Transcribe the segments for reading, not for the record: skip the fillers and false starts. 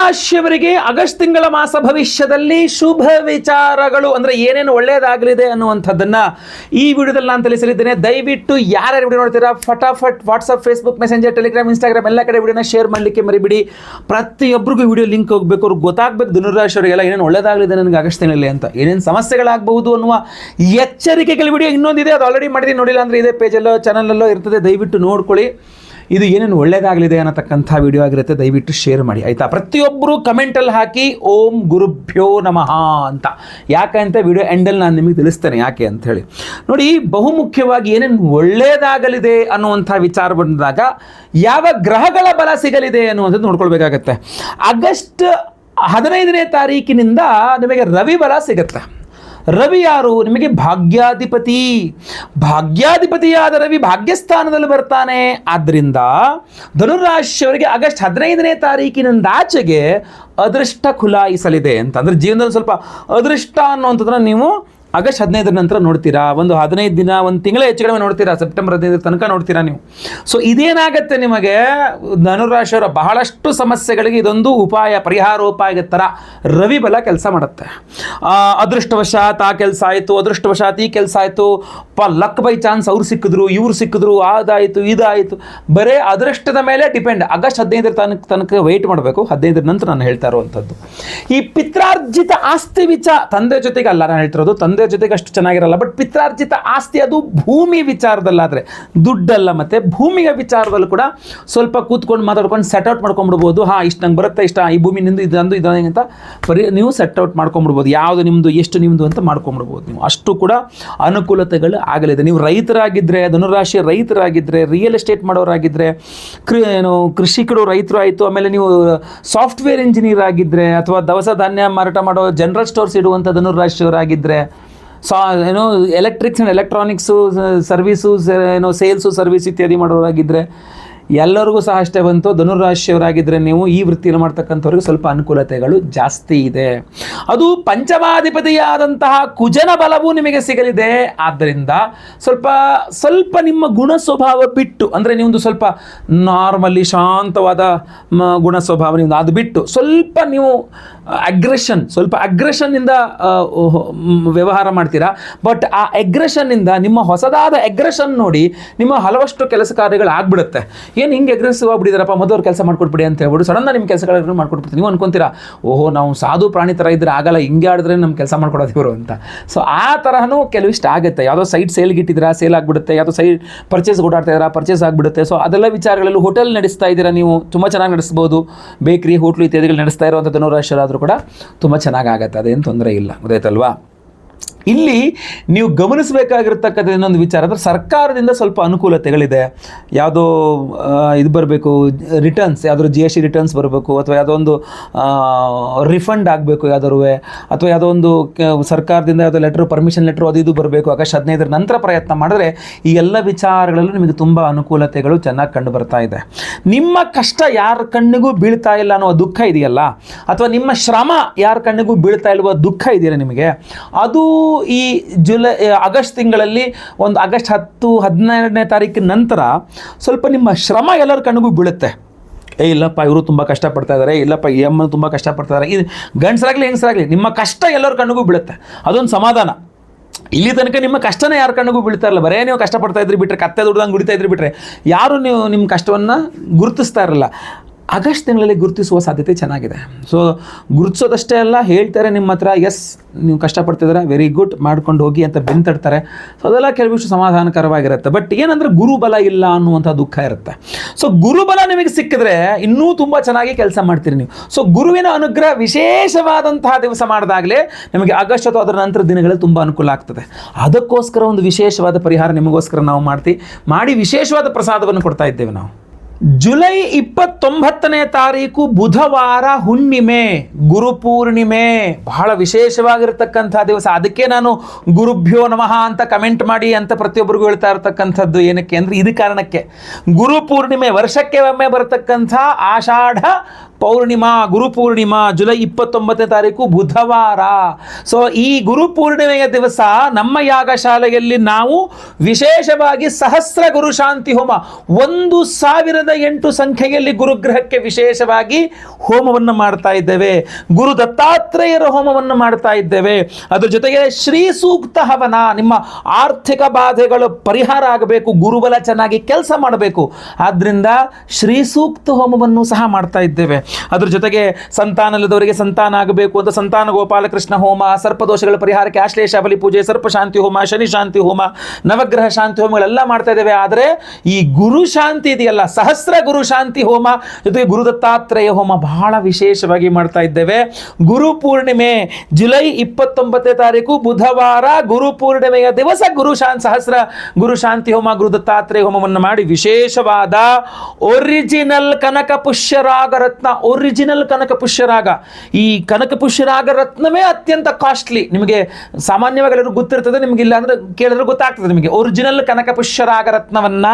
ಧನುರಾಶಿಯವರಿಗೆ August ತಿಂಗಳ ಮಾಸ ಭವಿಷ್ಯದಲ್ಲಿ ಶುಭ ವಿಚಾರಗಳು ಅಂದರೆ ಏನೇನು ಒಳ್ಳೆಯದಾಗಲಿದೆ ಅನ್ನುವಂಥದ್ದನ್ನು ಈ ವಿಡಿಯೋದಲ್ಲಿ ನಾನು ತಿಳಿಸಲಿದ್ದೇನೆ. ದಯವಿಟ್ಟು ಯಾರ್ಯಾರು ವಿಡಿಯೋ ನೋಡ್ತೀರಾ ಫಟಾಫಟ್ WhatsApp, Facebook, Messenger, Telegram, Instagram ಎಲ್ಲ ಕಡೆ ವಿಡಿಯೋನ ಶೇರ್ ಮಾಡಲಿಕ್ಕೆ ಮರಿಬಿಡಿ. ಪ್ರತಿಯೊಬ್ಬರಿಗೂ ವಿಡಿಯೋ ಲಿಂಕ್ ಹೋಗಬೇಕು, ಅವ್ರಿಗೆ ಗೊತ್ತಾಗಬೇಕು ಧನುರಾಶಿಯವರಿಗೆಲ್ಲ ಏನೇನು ಒಳ್ಳೆಯದಾಗಲಿದೆ ನನಗೆ ಆಗಸ್ಟ್ ತಿಂಗಳಲ್ಲಿ ಅಂತ, ಏನೇನು ಸಮಸ್ಯೆಗಳಾಗಬಹುದು ಅನ್ನುವ ಎಚ್ಚರಿಕೆಗಳ ವಿಡಿಯೋ ಇನ್ನೊಂದಿದೆ, ಅದು ಆಲ್ರೆಡಿ ಮಾಡಿದ್ದೀನಿ. ನೋಡಿಲ್ಲ ಅಂದರೆ ಇದೇ ಪೇಜಲ್ಲೋ ಚಾನಲಲ್ಲೋ ಇರ್ತದೆ, ದಯವಿಟ್ಟು ನೋಡ್ಕೊಳ್ಳಿ. ಇದು ಏನೇನು ಒಳ್ಳೆಯದಾಗಲಿದೆ ಅನ್ನತಕ್ಕಂಥ ವಿಡಿಯೋ ಆಗಿರುತ್ತೆ, ದಯವಿಟ್ಟು ಶೇರ್ ಮಾಡಿ ಆಯಿತಾ. ಪ್ರತಿಯೊಬ್ಬರು ಕಮೆಂಟಲ್ಲಿ ಹಾಕಿ ಓಂ ಗುರುಭ್ಯೋ ನಮಃ ಅಂತ. ಯಾಕಂತ ವಿಡಿಯೋ ಎಂಡಲ್ಲಿ ನಾನು ನಿಮಗೆ ತಿಳಿಸ್ತೇನೆ ಯಾಕೆ ಅಂಥೇಳಿ. ನೋಡಿ, ಬಹುಮುಖ್ಯವಾಗಿ ಏನೇನು ಒಳ್ಳೆಯದಾಗಲಿದೆ ಅನ್ನುವಂಥ ವಿಚಾರ ಬಂದಾಗ ಯಾವ ಗ್ರಹಗಳ ಬಲ ಸಿಗಲಿದೆ ಅನ್ನುವಂಥದ್ದು ನೋಡ್ಕೊಳ್ಬೇಕಾಗತ್ತೆ. ಆಗಸ್ಟ್ 15ನೇ ತಾರೀಕಿನಿಂದ ನಿಮಗೆ ರವಿ ಬಲ ಸಿಗುತ್ತೆ. ರವಿ ಯಾರು? ನಿಮಗೆ ಭಾಗ್ಯಾಧಿಪತಿಯಾದ ರವಿ ಭಾಗ್ಯಸ್ಥಾನದಲ್ಲಿ ಬರ್ತಾನೆ. ಆದ್ದರಿಂದ ಧನುರಾಶಿಯವರಿಗೆ ಆಗಸ್ಟ್ 15ನೇ ತಾರೀಕಿನಿಂದಾಚೆಗೆ ಅದೃಷ್ಟ ಖುಲಾಯಿಸಲಿದೆ ಅಂತ. ಅಂದರೆ ಜೀವನದಲ್ಲಿ ಸ್ವಲ್ಪ ಅದೃಷ್ಟ ಅನ್ನುವಂಥದ್ದನ್ನು ನೀವು ಆಗಸ್ಟ್ 15ರ ನಂತರ ನೋಡ್ತೀರಾ. ಒಂದು 15 ದಿನ, ಒಂದು ತಿಂಗಳ ಹೆಚ್ಚು ಕಡಿಮೆ ನೋಡ್ತೀರಾ, ಸೆಪ್ಟೆಂಬರ್ 15 ತನಕ ನೋಡ್ತೀರಾ ನೀವು. ಸೊ ಇದೇನಾಗತ್ತೆ, ನಿಮಗೆ ಧನುರಾಶಿಯವರ ಬಹಳಷ್ಟು ಸಮಸ್ಯೆಗಳಿಗೆ ಇದೊಂದು ಉಪಾಯ, ಪರಿಹಾರೋಪಾಯದ ಥರ ರವಿ ಬಲ ಕೆಲಸ ಮಾಡುತ್ತೆ. ಅದೃಷ್ಟವಶಾತ್ ಆ ಕೆಲಸ ಆಯಿತು, ಅದೃಷ್ಟವಶಾತ್ ಈ ಕೆಲಸ ಆಯಿತು, ಲಕ್ ಬೈ ಚಾನ್ಸ್ ಅವ್ರು ಸಿಕ್ಕಿದ್ರು, ಇವ್ರು ಸಿಕ್ಕಿದ್ರು, ಅದಾಯಿತು ಇದಾಯಿತು, ಬರೀ ಅದೃಷ್ಟದ ಮೇಲೆ ಡಿಪೆಂಡ್. ಆಗಸ್ಟ್ 15ರ ತನಕ ವೆಯ್ಟ್ ಮಾಡಬೇಕು. 15ರ ನಂತರ ನಾನು ಹೇಳ್ತಾ ಇರುವಂಥದ್ದು ಈ ಪಿತ್ರಾರ್ಜಿತ ಆಸ್ತಿ ತಂದೆ ಜೊತೆಗೆ ಅಲ್ಲ ನಾನು ಹೇಳ್ತಿರೋದು, ತಂದೆ ಜೊತೆಗೆ ಅಷ್ಟು ಚೆನ್ನಾಗಿರಲ್ಲ. ಬಟ್ ಪಿತ್ರಾರ್ಜಿತ ಆಸ್ತಿ ಅದು ಭೂಮಿ ವಿಚಾರದಲ್ಲಾದರೆ, ದುಡ್ಡಲ್ಲ, ಮತ್ತು ಭೂಮಿಯ ವಿಚಾರದಲ್ಲೂ ಕೂಡ ಸ್ವಲ್ಪ ಕೂತ್ಕೊಂಡು ಮಾತಾಡ್ಕೊಂಡು ಸೆಟ್ ಔಟ್ ಮಾಡ್ಕೊಂಡ್ಬಿಡ್ಬೋದು. ಇಷ್ಟು ನಂಗೆ ಬರುತ್ತೆ, ಇಷ್ಟ ಈ ಭೂಮಿ ನಿಂದು ಇದಂದು ಅಂತ ನೀವು ಸೆಟ್ ಔಟ್ ಮಾಡ್ಕೊಂಡ್ಬಿಡ್ಬೋದು. ಯಾವುದು ನಿಮ್ಮದು, ಎಷ್ಟು ನಿಮ್ಮದು ಅಂತ ಮಾಡ್ಕೊಂಡ್ಬಿಡ್ಬೋದು ನೀವು. ಅಷ್ಟು ಕೂಡ ಅನುಕೂಲತೆಗಳು ಆಗಲಿದೆ. ನೀವು ರೈತರಾಗಿದ್ದರೆ, ಧನುರಾಶಿ ರೈತರಾಗಿದ್ದರೆ, ರಿಯಲ್ ಎಸ್ಟೇಟ್ ಮಾಡೋರಾಗಿದ್ದರೆ, ಕೃಷಿಕರು ರೈತರು ಆಯಿತು, ಆಮೇಲೆ ನೀವು ಸಾಫ್ಟ್ವೇರ್ ಇಂಜಿನಿಯರ್ ಆಗಿದ್ದರೆ, ಅಥವಾ ದವಸ ಧಾನ್ಯ ಮಾರಾಟ ಮಾಡೋ ಜನರಲ್ ಸ್ಟೋರ್ಸ್ ಇಡುವಂಥ ಧನುರಾಶಿಯವರಾಗಿದ್ದರೆ, electrics and electronics service, sales service ಇತ್ಯಾದಿ ಮಾಡೋರಾಗಿದ್ದರೆ ಎಲ್ಲರಿಗೂ ಸಹ ಅಷ್ಟೇ ಬಂತು. ಧನುರಾಶಿಯವರಾಗಿದ್ದರೆ ನೀವು ಈ ವೃತ್ತಿಯಲ್ಲಿ ಮಾಡ್ತಕ್ಕಂಥವ್ರಿಗೆ ಸ್ವಲ್ಪ ಅನುಕೂಲತೆಗಳು ಜಾಸ್ತಿ ಇದೆ. ಅದು ಪಂಚಮಾಧಿಪತಿಯಾದಂತಹ ಕುಜನ ಬಲವೂ ನಿಮಗೆ ಸಿಗಲಿದೆ. ಆದ್ದರಿಂದ ಸ್ವಲ್ಪ ನಿಮ್ಮ ಗುಣ ಸ್ವಭಾವ ಬಿಟ್ಟು, ಅಂದರೆ ನೀವೊಂದು ಸ್ವಲ್ಪ ನಾರ್ಮಲಿ ಶಾಂತವಾದ ಗುಣ ಸ್ವಭಾವ ನಿಮ್ಮದು, ಅದು ಬಿಟ್ಟು ಸ್ವಲ್ಪ ನೀವು ಅಗ್ರೆಷನ್ನಿಂದ ವ್ಯವಹಾರ ಮಾಡ್ತೀರಾ. ಬಟ್ ಆ ಅಗ್ರೆಷನ್ನಿಂದ ನಿಮ್ಮ ಹೊಸದಾದ ಅಗ್ರೆಷನ್ ನೋಡಿ ನಿಮ್ಮ ಹಲವಷ್ಟು ಕೆಲಸ ಕಾರ್ಯಗಳು ಆಗ್ಬಿಡುತ್ತೆ. ಏನು ಹಿಂಗೆ ಅಗ್ರೆಸಿವ್ ಆಗ್ಬಿಟ್ಟಿದ್ದಾರಪ್ಪ, ಮೊದಲು ಕೆಲಸ ಮಾಡ್ಕೊಟ್ಬಿಡಿ ಅಂತ ಹೇಳ್ಬಿಟ್ಟು ಸಡನ್ನ ನಿಮ್ಮ ಕೆಲಸಗಳನ್ನು ಮಾಡ್ಕೊಟ್ಬಿಡ್ತೀವಿ. ನೀವು ಅನ್ಕೊಂತೀರಾ, ಓಹೋ ನಾವು ಸಾಧು ಪ್ರಾಣಿ ಥರ ಇದ್ದರೆ ಆಗಲ್ಲ, ಹಿಂಗೆ ಆಡಿದ್ರೆ ನಮ್ಮ ಕೆಲಸ ಮಾಡ್ಕೊಡೋದು ಇವರು ಅಂತ. ಸೊ ಆ ಥರನೂ ಕೆಲವಿಷ್ಟು ಆಗುತ್ತೆ. ಯಾವುದೋ ಸೈಟ್ ಸೇಲ್ಗೆ ಇಟ್ಟಿದ್ದೀರಾ, ಸೇಲ್ ಆಗಿಬಿಡುತ್ತೆ. ಯಾವುದೋ ಸೈಟ್ ಪರ್ಚೇಸ್ ಓಡಾಡ್ತಾ ಇದ್ದೀರಾ, ಪರ್ಚೇಸ್ ಆಗಿಬಿಡುತ್ತೆ. ಸೊ ಅದೆಲ್ಲ ವಿಚಾರಗಳಲ್ಲಿ ಹೋಟೆಲ್ ನಡೆಸ್ತಾ ಇದ್ದೀರಾ, ನೀವು ತುಂಬ ಚೆನ್ನಾಗಿ ನಡೆಸ್ಬೋದು. ಬೇಕ್ರಿ, ಹೋಟ್ಲು ಇತ್ಯಾದಿಗಳು ನಡೆಸ್ತಾ ಇರುವಂಥ ಧನುರಾಶಿಯರಾದರೂ ಕೂಡ ತುಂಬ ಚೆನ್ನಾಗಾಗತ್ತೆ, ಅದೇನು ತೊಂದರೆ ಇಲ್ಲ. ಗೊತ್ತಾಯ್ತಲ್ವಾ? ಇಲ್ಲಿ ನೀವು ಗಮನಿಸಬೇಕಾಗಿರ್ತಕ್ಕಂಥ ಇನ್ನೊಂದು ವಿಚಾರ ಅಂದರೆ ಸರ್ಕಾರದಿಂದ ಸ್ವಲ್ಪ ಅನುಕೂಲತೆಗಳಿದೆ. ಯಾವುದೋ ಇದು ಬರಬೇಕು, ರಿಟರ್ನ್ಸ್, ಯಾವುದಾದ್ರು GST ರಿಟರ್ನ್ಸ್ ಬರಬೇಕು, ಅಥವಾ ಯಾವುದೋ ಒಂದು ರಿಫಂಡ್ ಆಗಬೇಕು ಯಾವ್ದಾದ್ರು, ಅಥವಾ ಯಾವುದೋ ಒಂದು ಸರ್ಕಾರದಿಂದ ಯಾವುದೋ ಲೆಟ್ರು, ಪರ್ಮಿಷನ್ ಲೆಟ್ರು ಅದು ಇದು ಬರಬೇಕು. ಆಗಸ್ಟ್ 15ರ ನಂತರ ಪ್ರಯತ್ನ ಮಾಡಿದ್ರೆ ಈ ಎಲ್ಲ ವಿಚಾರಗಳಲ್ಲೂ ನಿಮಗೆ ತುಂಬ ಅನುಕೂಲತೆಗಳು ಚೆನ್ನಾಗಿ ಕಂಡು ಬರ್ತಾ ಇದೆ. ನಿಮ್ಮ ಕಷ್ಟ ಯಾರ ಕಣ್ಣಿಗೂ ಬೀಳ್ತಾ ಇಲ್ಲ ಅನ್ನೋ ದುಃಖ ಇದೆಯಲ್ಲ, ಅಥವಾ ನಿಮ್ಮ ಶ್ರಮ ಯಾರ ಕಣ್ಣಿಗೂ ಬೀಳ್ತಾ ಇಲ್ವೋ ದುಃಖ ಇದೆಯಲ್ಲ ನಿಮಗೆ, ಅದು ಈ ಆಗಸ್ಟ್ ತಿಂಗಳಲ್ಲಿ ಒಂದು ಆಗಸ್ಟ್ 10-12ನೇ ತಾರೀಕಿನ ನಂತರ ಸ್ವಲ್ಪ ನಿಮ್ಮ ಶ್ರಮ ಎಲ್ಲರ ಕಣ್ಣಿಗೂ ಬೀಳುತ್ತೆ. ಇಲ್ಲಪ್ಪ ಇವರು ತುಂಬ ಕಷ್ಟಪಡ್ತಾ ಇದ್ದಾರೆ, ಇಲ್ಲಪ್ಪ ಈ ಅಮ್ಮ ತುಂಬ ಕಷ್ಟಪಡ್ತಾ ಇದ್ದಾರೆ, ಇದು ಗಂಡಸರಾಗಲಿ ಹೆಂಗಸರಾಗಲಿ ನಿಮ್ಮ ಕಷ್ಟ ಎಲ್ಲರ ಕಣ್ಣಿಗೂ ಬೀಳುತ್ತೆ. ಅದೊಂದು ಸಮಾಧಾನ. ಇಲ್ಲಿ ತನಕ ನಿಮ್ಮ ಕಷ್ಟನೇ ಯಾರ ಕಣ್ಣಿಗೂ ಬೀಳ್ತಾ ಇರಲ್ಲ. ಬರೇ ನೀವು ಕಷ್ಟಪಡ್ತಾ ಇದ್ರಿ ಬಿಟ್ಟರೆ, ಕತ್ತೆ ದುಡ್ದಂಗೆ ಗುಡಿತಾ ಇದ್ರಿ ಬಿಟ್ಟರೆ ಯಾರು ನೀವು ನಿಮ್ಮ ಕಷ್ಟವನ್ನು ಗುರುತಿಸ್ತಾ ಇರಲ್ಲ. ಆಗಸ್ಟ್ ತಿಂಗಳಲ್ಲಿ ಗುರುತಿಸುವ ಸಾಧ್ಯತೆ ಚೆನ್ನಾಗಿದೆ. ಸೊ ಗುರುತಿಸೋದಷ್ಟೇ ಅಲ್ಲ, ಹೇಳ್ತಾರೆ ನಿಮ್ಮ ಹತ್ರ, ಎಸ್ ನೀವು ಕಷ್ಟಪಡ್ತಿದ್ದಾರೆ, ವೆರಿ ಗುಡ್, ಮಾಡ್ಕೊಂಡು ಹೋಗಿ ಅಂತ ಬೆಂತಡ್ತಾರೆ. ಸೊ ಅದೆಲ್ಲ ಕೆಲವಿಷ್ಟು ಸಮಾಧಾನಕರವಾಗಿರುತ್ತೆ. ಬಟ್ ಏನಂದರೆ ಗುರುಬಲ ಇಲ್ಲ ಅನ್ನುವಂಥ ದುಃಖ ಇರುತ್ತೆ. ಸೊ ಗುರುಬಲ ನಿಮಗೆ ಸಿಕ್ಕಿದ್ರೆ ಇನ್ನೂ ತುಂಬ ಚೆನ್ನಾಗಿ ಕೆಲಸ ಮಾಡ್ತೀರಿ ನೀವು. ಸೊ ಗುರುವಿನ ಅನುಗ್ರಹ ವಿಶೇಷವಾದಂತಹ ದಿವಸ ಮಾಡಿದಾಗಲೇ ನಿಮಗೆ ಆಗಸ್ಟ್ ಅಥವಾ ಅದರ ನಂತರ ದಿನಗಳಲ್ಲಿ ತುಂಬ ಅನುಕೂಲ ಆಗ್ತದೆ. ಅದಕ್ಕೋಸ್ಕರ ಒಂದು ವಿಶೇಷವಾದ ಪರಿಹಾರ ನಿಮಗೋಸ್ಕರ ನಾವು ಮಾಡಿ ವಿಶೇಷವಾದ ಪ್ರಸಾದವನ್ನು ಕೊಡ್ತಾ ಇದ್ದೇವೆ ನಾವು. ಜುಲೈ 29ನೇ ತಾರೀಕು ಬುಧವಾರ ಹುಣ್ಣಿಮೆ, ಗುರುಪೂರ್ಣಿಮೆ, ಬಹಳ ವಿಶೇಷವಾಗಿರ್ತಕ್ಕಂಥ ದಿವಸ. ಅದಕ್ಕೆ ನಾನು ಗುರುಭ್ಯೋ ನಮಃ ಅಂತ ಕಮೆಂಟ್ ಮಾಡಿ ಅಂತ ಪ್ರತಿಯೊಬ್ಬರಿಗೂ ಹೇಳ್ತಾ ಇರ್ತಕ್ಕಂಥದ್ದು. ಏನಕ್ಕೆ ಅಂದರೆ ಇದು ಕಾರಣಕ್ಕೆ, ಗುರುಪೂರ್ಣಿಮೆ ವರ್ಷಕ್ಕೆ ಒಮ್ಮೆ ಬರತಕ್ಕಂಥ ಆಷಾಢ ಪೌರ್ಣಿಮಾ, ಗುರುಪೂರ್ಣಿಮಾ ಜುಲೈ 29ನೇ ತಾರೀಕು ಬುಧವಾರ. ಸೊ ಈ ಗುರುಪೂರ್ಣಿಮೆಯ ದಿವಸ ನಮ್ಮ ಯಾಗಶಾಲೆಯಲ್ಲಿ ನಾವು ವಿಶೇಷವಾಗಿ ಸಹಸ್ರ ಗುರು ಶಾಂತಿ ಹೋಮ 1008 ಸಂಖ್ಯೆಯಲ್ಲಿ ಗುರುಗ್ರಹಕ್ಕೆ ವಿಶೇಷವಾಗಿ ಹೋಮವನ್ನು ಮಾಡ್ತಾ ಇದ್ದೇವೆ. ಗುರು ದತ್ತಾತ್ರೇಯರ ಹೋಮವನ್ನು ಮಾಡ್ತಾ ಇದ್ದೇವೆ. ಅದ್ರ ಜೊತೆಗೆ ಶ್ರೀ ಸೂಕ್ತ ಹವನ, ನಿಮ್ಮ ಆರ್ಥಿಕ ಬಾಧೆಗಳು ಪರಿಹಾರ ಆಗಬೇಕು, ಗುರುಬಲ ಚೆನ್ನಾಗಿ ಕೆಲಸ ಮಾಡಬೇಕು, ಆದ್ರಿಂದ ಶ್ರೀ ಸೂಕ್ತ ಹೋಮವನ್ನು ಸಹ ಮಾಡ್ತಾ ಇದ್ದೇವೆ. ಅದ್ರ ಜೊತೆಗೆ ಸಂತಾನಲ್ಲದವರಿಗೆ ಸಂತಾನ ಆಗಬೇಕು ಅಂತ ಸಂತಾನ ಗೋಪಾಲಕೃಷ್ಣ ಹೋಮ, ಸರ್ಪದೋಷಗಳ ಪರಿಹಾರಕ್ಕೆ ಆಶ್ಲೇಷ ಬಲಿ ಪೂಜೆ, ಸರ್ಪ ಶಾಂತಿ ಹೋಮ, ಶನಿ ಶಾಂತಿ ಹೋಮ, ನವಗ್ರಹ ಶಾಂತಿ ಹೋಮಗಳೆಲ್ಲ ಮಾಡ್ತಾ ಇದ್ದೇವೆ. ಆದರೆ ಈ ಗುರು ಶಾಂತಿ ಇದೆಯಲ್ಲ, ಸಹಸ್ರ ಗುರು ಶಾಂತಿ ಹೋಮ ಜೊತೆಗೆ ಗುರು ದತ್ತಾತ್ರೇಯ ಹೋಮ ಬಹಳ ವಿಶೇಷವಾಗಿ ಮಾಡ್ತಾ ಇದ್ದೇವೆ. ಗುರು ಪೂರ್ಣಿಮೆ ಜುಲೈ 29ನೇ ತಾರೀಕು ಬುಧವಾರ, ಗುರು ಪೂರ್ಣಿಮೆಯ ದಿವಸ ಸಹಸ್ರ ಗುರು ಶಾಂತಿ ಹೋಮ, ಗುರು ದತ್ತಾತ್ರೇಯ ಹೋಮವನ್ನು ಮಾಡಿ ವಿಶೇಷವಾದ ಒರಿಜಿನಲ್ ಕನಕ ಪುಷ್ಯರಾಗ ರತ್ನ, ಒರಿಜಿನಲ್ ಕನಕ ಪುಷ್ಯರಾಗ, ಈ ಕನಕ ಪುಷ್ಯರಾಗ ರತ್ನವೇ ಅತ್ಯಂತ ಕಾಸ್ಟ್ಲಿ. ನಿಮಗೆ ಸಾಮಾನ್ಯವಾಗಿ ಎಲ್ಲರೂ ಗೊತ್ತಿರ್ತದೆ, ನಿಮಗೆ ಇಲ್ಲ ಅಂದ್ರೆ ಕೇಳಿದ್ರೆ ಗೊತ್ತಾಗ್ತದೆ ನಿಮಗೆ. ಒರಿಜಿನಲ್ ಕನಕ ಪುಷ್ಯರಾಗ ರತ್ನವನ್ನ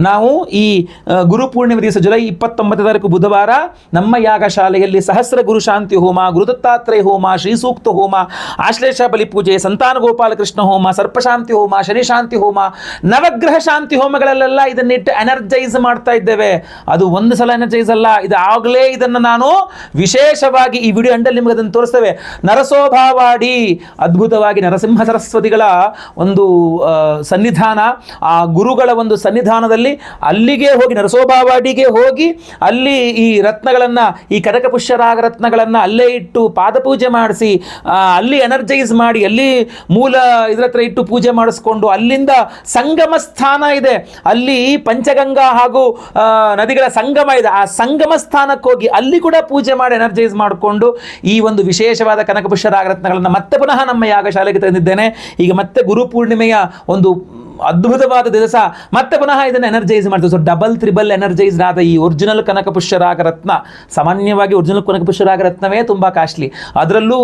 ನಾವು ಈ ಗುರುಪೂರ್ಣಿಮೆ ದಿವಸ ಜುಲೈ 29ನೇ ತಾರೀಕು ಬುಧವಾರ ನಮ್ಮ ಯಾಗಶಾಲೆಯಲ್ಲಿ ಸಹಸ್ರ ಗುರು ಶಾಂತಿ ಹೋಮ, ಗುರುದತ್ತಾತ್ರೇಯ ಹೋಮ, ಶ್ರೀ ಸೂಕ್ತ ಹೋಮ, ಆಶ್ಲೇಷ ಬಲಿ ಪೂಜೆ, ಸಂತಾನ ಗೋಪಾಲಕೃಷ್ಣ ಹೋಮ, ಸರ್ಪಶಾಂತಿ ಹೋಮ, ಶನಿ ಶಾಂತಿ ಹೋಮ, ನವಗ್ರಹ ಶಾಂತಿ ಹೋಮಗಳಲ್ಲೆಲ್ಲ ಇದನ್ನಿಟ್ಟು ಎನರ್ಜೈಸ್ ಮಾಡ್ತಾ ಇದ್ದೇವೆ. ಅದು ಒಂದು ಸಲ ಎನರ್ಜೈಸ್ ಅಲ್ಲ, ಇದಾಗಲೇ ಇದನ್ನು ನಾನು ವಿಶೇಷವಾಗಿ ಈ ವಿಡಿಯೋ ಅಂಡಲ್ಲಿ ನಿಮಗೆ ಅದನ್ನು ತೋರಿಸ್ತೇವೆ. ನರಸೋಭಾವಾಡಿ, ಅದ್ಭುತವಾಗಿ ನರಸಿಂಹ ಸರಸ್ವತಿಗಳ ಒಂದು ಸನ್ನಿಧಾನ, ಆ ಗುರುಗಳ ಒಂದು ಸನ್ನಿಧಾನದಲ್ಲಿ ಅಲ್ಲಿಗೆ ಹೋಗಿ ನರಸೋಭಾವಾಡಿಗೆ ಹೋಗಿ ಅಲ್ಲಿ ಈ ರತ್ನಗಳನ್ನು, ಈ ಕನಕ ಪುಷ್ಯರಾಗ ರತ್ನಗಳನ್ನು ಅಲ್ಲೇ ಇಟ್ಟು ಪಾದಪೂಜೆ ಮಾಡಿಸಿ, ಅಲ್ಲಿ ಎನರ್ಜೈಸ್ ಮಾಡಿ, ಅಲ್ಲಿ ಮೂಲ ಇದ್ರ ಹತ್ರ ಇಟ್ಟು ಪೂಜೆ ಮಾಡಿಸ್ಕೊಂಡು, ಅಲ್ಲಿಂದ ಸಂಗಮ ಸ್ಥಾನ ಇದೆ, ಅಲ್ಲಿ ಪಂಚಗಂಗಾ ಹಾಗೂ ನದಿಗಳ ಸಂಗಮ ಇದೆ, ಆ ಸಂಗಮ ಸ್ಥಾನಕ್ಕೆ ಹೋಗಿ ಅಲ್ಲಿ ಕೂಡ ಪೂಜೆ ಮಾಡಿ ಎನರ್ಜೈಸ್ ಮಾಡಿಕೊಂಡು ಈ ಒಂದು ವಿಶೇಷವಾದ ಕನಕ ಪುಷ್ಯರಾಗ ರತ್ನಗಳನ್ನು ಮತ್ತೆ ಪುನಃ ನಮ್ಮ ಯಾಗಶಾಲೆಗೆ ತಂದಿದ್ದೇನೆ. ಈಗ ಮತ್ತೆ ಗುರುಪೂರ್ಣಿಮೆಯ ಒಂದು ಅದ್ಭುತವಾದ ದಿವಸ ಮತ್ತೆ ಪುನಃ ಇದನ್ನು ಎನರ್ಜೈಸ್ ಮಾಡ್ತೀವಿ. ಸೊ ಡಬಲ್ ತ್ರಿಬಲ್ ಎನರ್ಜೈಸ್ ಆದ ಈ ಒರಿಜಿನಲ್ ಕನಕ ಪುಷ್ಯರಾಗ ರತ್ನ, ಸಾಮಾನ್ಯವಾಗಿ ಒರಿಜಿನಲ್ ಕನಕ ಪುಷ್ಯರಾಗ ರತ್ನವೇ ತುಂಬ ಕಾಸ್ಟ್ಲಿ. ಅದರಲ್ಲೂ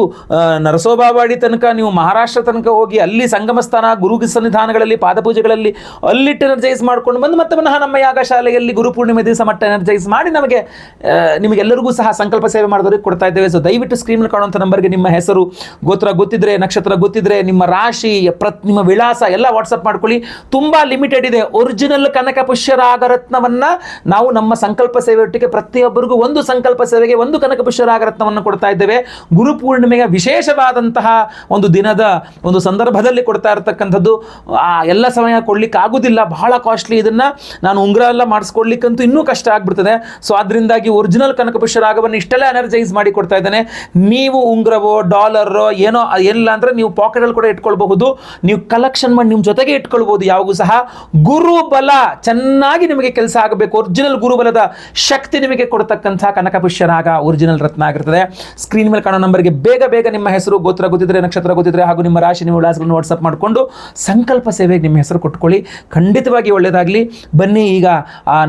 ನರಸೋಬಾವಾಡಿ ತನಕ ನೀವು ಮಹಾರಾಷ್ಟ್ರ ತನಕ ಹೋಗಿ ಅಲ್ಲಿ ಸಂಗಮ ಸ್ಥಾನ, ಗುರು ಸನ್ನಿಧಾನಗಳಲ್ಲಿ, ಪಾದಪೂಜೆಗಳಲ್ಲಿ ಅಲ್ಲಿಟ್ಟು ಎನರ್ಜೈಸ್ ಮಾಡ್ಕೊಂಡು ಬಂದು ಮತ್ತೆ ಪುನಃ ನಮ್ಮ ಯಾಗಶಾಲೆಯಲ್ಲಿ ಗುರುಪೂರ್ಣಿಮೆ ದಿವಸ ಮತ್ತೆ ಎನರ್ಜೈಸ್ ಮಾಡಿ ನಮಗೆ ನಿಮಗೆಲ್ಲರಿಗೂ ಸಹ ಸಂಕಲ್ಪ ಸೇವೆ ಮಾಡಿದವರಿಗೆ ಕೊಡ್ತಾ ಇದ್ದೇವೆ. ಸೊ ದಯವಿಟ್ಟು ಸ್ಕ್ರೀನ್ ಕಾಣುವಂಥ ನಂಬರ್ಗೆ ನಿಮ್ಮ ಹೆಸರು, ಗೋತ್ರ ಗೊತ್ತಿದ್ರೆ, ನಕ್ಷತ್ರ ಗೊತ್ತಿದ್ರೆ, ನಿಮ್ಮ ರಾಶಿ, ನಿಮ್ಮ ವಿಳಾಸ ಎಲ್ಲ ವಾಟ್ಸಪ್ ಮಾಡ್ಕೊಳ್ಳಿ. ತುಂಬಾ ಲಿಮಿಟೆಡ್ ಇದೆ. ಒರಿಜಿನಲ್ ಕನಕ ಪುಷ್ಯರಾಗ ರತ್ನವನ್ನ ನಾವು ನಮ್ಮ ಸಂಕಲ್ಪ ಸೇವೆ ಒಟ್ಟಿಗೆ ಪ್ರತಿಯೊಬ್ಬರಿಗೂ ಒಂದು ಸಂಕಲ್ಪ ಸೇವೆಗೆ ಒಂದು ಕನಕ ಪುಷ್ಯರಾಗ ರತ್ನವನ್ನು ಕೊಡ್ತಾ ಇದ್ದೇವೆ. ಗುರುಪೂರ್ಣಿಮೆಯ ವಿಶೇಷವಾದಂತಹ ಒಂದು ದಿನದ ಒಂದು ಸಂದರ್ಭದಲ್ಲಿ ಕೊಡ್ತಾ ಇರತಕ್ಕಂಥದ್ದು. ಎಲ್ಲ ಸಮಯ ಕೊಡ್ಲಿಕ್ಕೆ ಆಗುದಿಲ್ಲ, ಬಹಳ ಕಾಸ್ಟ್ಲಿ. ಇದನ್ನ ನಾನು ಉಂಗುರ ಎಲ್ಲ ಮಾಡಿಸ್ಕೊಡ್ಲಿಕ್ಕಂತೂ ಇನ್ನೂ ಕಷ್ಟ ಆಗ್ಬಿಡ್ತದೆ. ಸೊ ಅದರಿಂದಾಗಿ ಒರಿಜಿನಲ್ ಕನಕ ಪುಷ್ಯರಾಗವನ್ನು ಇಷ್ಟೆಲ್ಲ ಎನರ್ಜೈಸ್ ಮಾಡಿ ಕೊಡ್ತಾ ಇದ್ದೇನೆ. ನೀವು ಉಂಗುರವೋ ಡಾಲರೋ ಏನೋ ಏನಿಲ್ಲ ಅಂದ್ರೆ ನೀವು ಪಾಕೆಟಲ್ಲಿ ಕೂಡ ಇಟ್ಕೊಳ್ಬಹುದು, ನೀವು ಕಲೆಕ್ಷನ್ ಮಾಡಿ ನಿಮ್ಮ ಜೊತೆಗೆ ಇಟ್ಕೊಳ್ಬಹುದು. ಯಾವಾಗೂ ಸಹ ಗುರುಬಲ ಚೆನ್ನಾಗಿ ನಿಮಗೆ ಕೆಲಸ ಆಗಬೇಕು, ಒರಿಜಿನಲ್ ಗುರುಬಲದ ಶಕ್ತಿ ನಿಮಗೆ ಕೊಡತಕ್ಕಂಥ ಕನಕ ಪುಷ್ಯರಾಗ ಒರಿಜಿನಲ್ ರತ್ನ ಆಗಿರ್ತದೆ. ಸ್ಕ್ರೀನ್ ಮೇಲೆ ಕಾಣೋ ನಂಬರ್ಗೆ ಬೇಗ ಬೇಗ ನಿಮ್ಮ ಹೆಸರು, ಗೋತ್ರ ಗೊತ್ತಿದ್ರೆ, ನಕ್ಷತ್ರ ಗೊತ್ತಿದ್ರೆ ಹಾಗೂ ನಿಮ್ಮ ರಾಶಿ, ನಿಮ್ಮ ವಿಳಾಸಗಳನ್ನು ವಾಟ್ಸಪ್ ಮಾಡಿಕೊಂಡು ಸಂಕಲ್ಪ ಸೇವೆಗೆ ನಿಮ್ಮ ಹೆಸರು ಕೊಟ್ಕೊಳ್ಳಿ. ಖಂಡಿತವಾಗಿ ಒಳ್ಳೆಯದಾಗಲಿ. ಬನ್ನಿ ಈಗ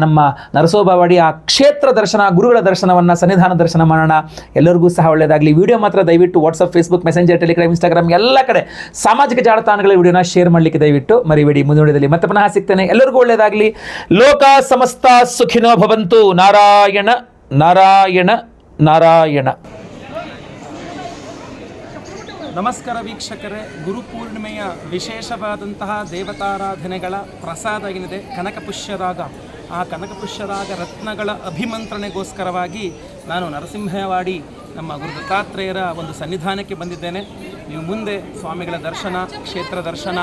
ನಮ್ಮ ನರಸೋಬಾವಾಡಿ ಆ ಕ್ಷೇತ್ರ ದರ್ಶನ, ಗುರುಗಳ ದರ್ಶನವನ್ನು, ಸನ್ನಿಧಾನ ದರ್ಶನ ಮಾಡೋಣ. ಎಲ್ಲರಿಗೂ ಸಹ ಒಳ್ಳೆಯದಾಗಲಿ. ವಿಡಿಯೋ ಮಾತ್ರ ದಯವಿಟ್ಟು WhatsApp, Facebook, Messenger, Telegram, Instagram ಎಲ್ಲ ಕಡೆ ಸಾಮಾಜಿಕ ಜಾಲತಾಣಗಳ ವಿಡಿಯೋನ ಶೇರ್ ಮಾಡಲಿಕ್ಕೆ ದಯವಿಟ್ಟು ಮರಿಬೇಡಿ. ಮುಂದಿನದಲ್ಲಿ ಮತ್ತೆ ಪುನಃ ಸಿಗ್ತೇನೆ. ಎಲ್ಲರಿಗೂ ಒಳ್ಳೆಯದಾಗಲಿ. ಲೋಕ ಸಮಸ್ತ ಸುಖಿನೋ ಭವಂತು. ನಾರಾಯಣ ನಾರಾಯಣ ನಾರಾಯಣ. ನಮಸ್ಕಾರ ವೀಕ್ಷಕರೇ, ಗುರುಪೂರ್ಣಿಮೆಯ ವಿಶೇಷವಾದಂತಹ ದೇವತಾರಾಧನೆಗಳ ಪ್ರಸಾದ ಏನಿದೆ ಕನಕಪುಷ್ಯರಾಗ, ಆ ಕನಕಪುಷ್ಯರಾಗ ರತ್ನಗಳ ಅಭಿಮಂತ್ರಣೆಗೋಸ್ಕರವಾಗಿ ನಾನು ನರಸಿಂಹವಾಡಿ ನಮ್ಮ ಗುರು ದತ್ತಾತ್ರೇಯರ ಒಂದು ಸನ್ನಿಧಾನಕ್ಕೆ ಬಂದಿದ್ದೇನೆ. ನೀವು ಮುಂದೆ ಸ್ವಾಮಿಗಳ ದರ್ಶನ, ಕ್ಷೇತ್ರ ದರ್ಶನ,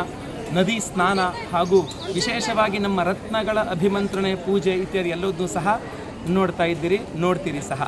ನದಿ ಸ್ನಾನ ಹಾಗೂ ವಿಶೇಷವಾಗಿ ನಮ್ಮ ರತ್ನಗಳ ಅಭಿಮಂತ್ರಣೆ, ಪೂಜೆ ಇತ್ಯಾದಿ ಎಲ್ಲವನ್ನೂ ಸಹ ನೋಡ್ತಾ ಇದ್ದೀರಿ, ನೋಡ್ತೀರಿ ಸಹ.